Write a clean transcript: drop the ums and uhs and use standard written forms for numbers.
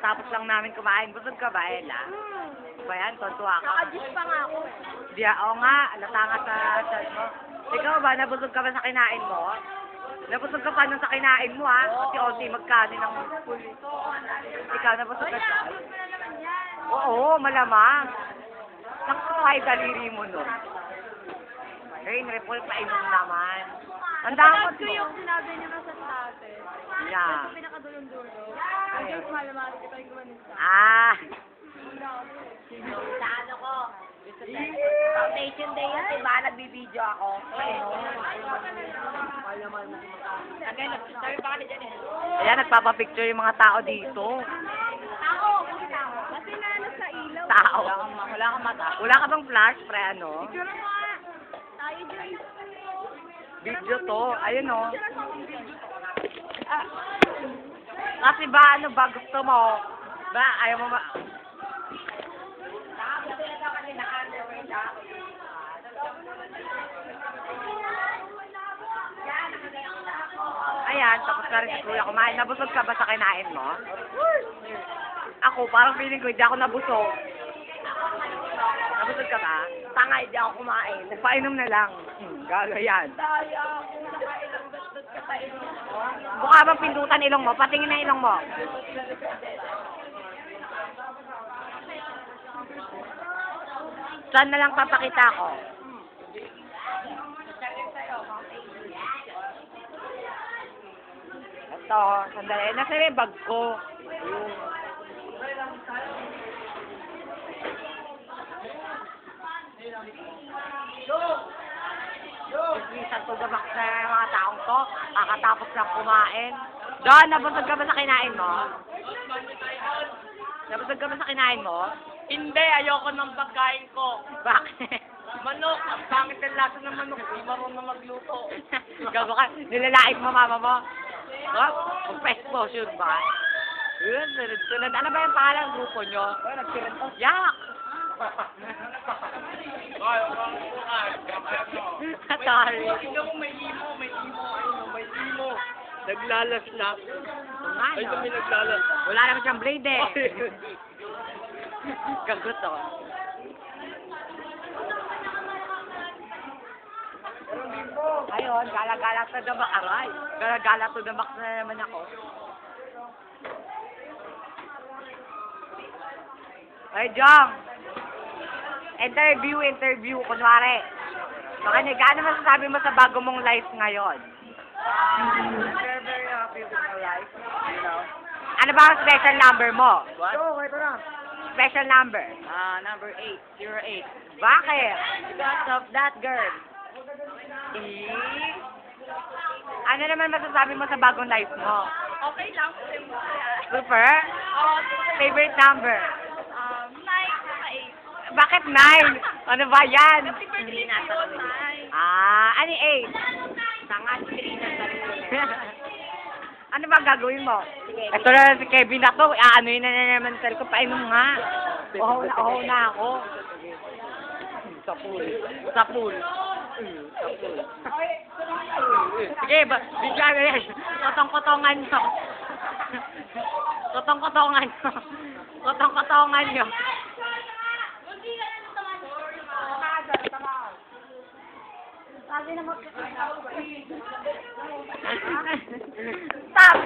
kakatapos lang namin kumain. Busog ka ba, Ella? Ba yan? Tontuwa ka? Nakajis pa nga ako. Di, oo nga. Alata nga sa chat mo. Ikaw ba, nabusog ka ba sa kinain mo? Nabusog ka pa nung sa kinain mo, ha? Pati onti magkani ng full. Ikaw, nabusog ka sa... Oo, malamang. Nakuhay daliri mo, no? Hey, repol pa inom naman. Ang damot ko mo. yung sinabi niyo na sa tate. Yeah. Sa pinakadulong-dulo. Ay, yung malamang ito yung gumanin sa. Ah. Sa ano ko? Foundation day yan, diba? Nagbibideo ako. Ayan, nagpapapicture yung mga tao dito. Ako! Kasi nano sa ilaw. Tao. Wala kang mata. Wala ka bang flash, pre, ano? Picture mo nga. Tayo dyan. Video to. Ayun, oh. Ah. Kasi ba, ano ba gusto mo? Ba, ayaw mo ma... Ayan, tapos na rin si Kuya kumain. Nabusog ka ba sa kinain mo? Ako, parang feeling ko, hindi ako nabusog. Nabusog ka ba? Tanga, hindi ako kumain. Painom na lang. Gago yan. Tayo ako. Nakailang gastos ka pa ilong. Mukha bang pindutan ilong mo? Patingin na ilong mo. Saan na lang papakita ko? Ito, sandali. Nasa may bag ko. Isang tugamak na mga taong to. Kakatapos lang kumain. Don, nabusog ka ba sa kinain mo? Nabusog ka ba sa kinain mo? Hindi, ayoko ng pagkain ko. Bakit? Manok, ang pangit ng lasa ng manok. Hindi marunong magluto. Gago ka, nilalaik mo mama mo. What? Exposure ba? Yun, sunod. Ano ba yung pangalan ng grupo nyo? Yak! Sorry. Hindi ako may imo. May imo. Naglalaslas. Ay, Ay, kami naglalas. wala naman siyang blade eh. Gagot oh. Ayun, gala-gala to the back. Aray, gala-gala to the back na naman ako. Ay, Jong. Interview, kunwari. Makanya, gaano masasabi mo sa bago mong life ngayon? Very, very happy with my life. You know? Ano ba ang special number mo? What? ito na. Special number. Number 808. Bakit? Because of that girl. Ano naman masasabi mo sa bagong life mo? Okay lang. Super? Favorite number? 9 sa 8. Bakit 9? Ano ba yan? Happy birthday na yun, 9. Ano 8? Tanga, 3 na Ano ba gagawin mo? Ito na si Kevin na to. Aanoin na naman ko. Painom nga. Oho na ako. Sa pool. Sa pool. Sige, bigla na yan. Kotong-kotongan nyo. Kotong-kotongan nyo. Kotong-kotongan nyo. Sabi na mag- Stop!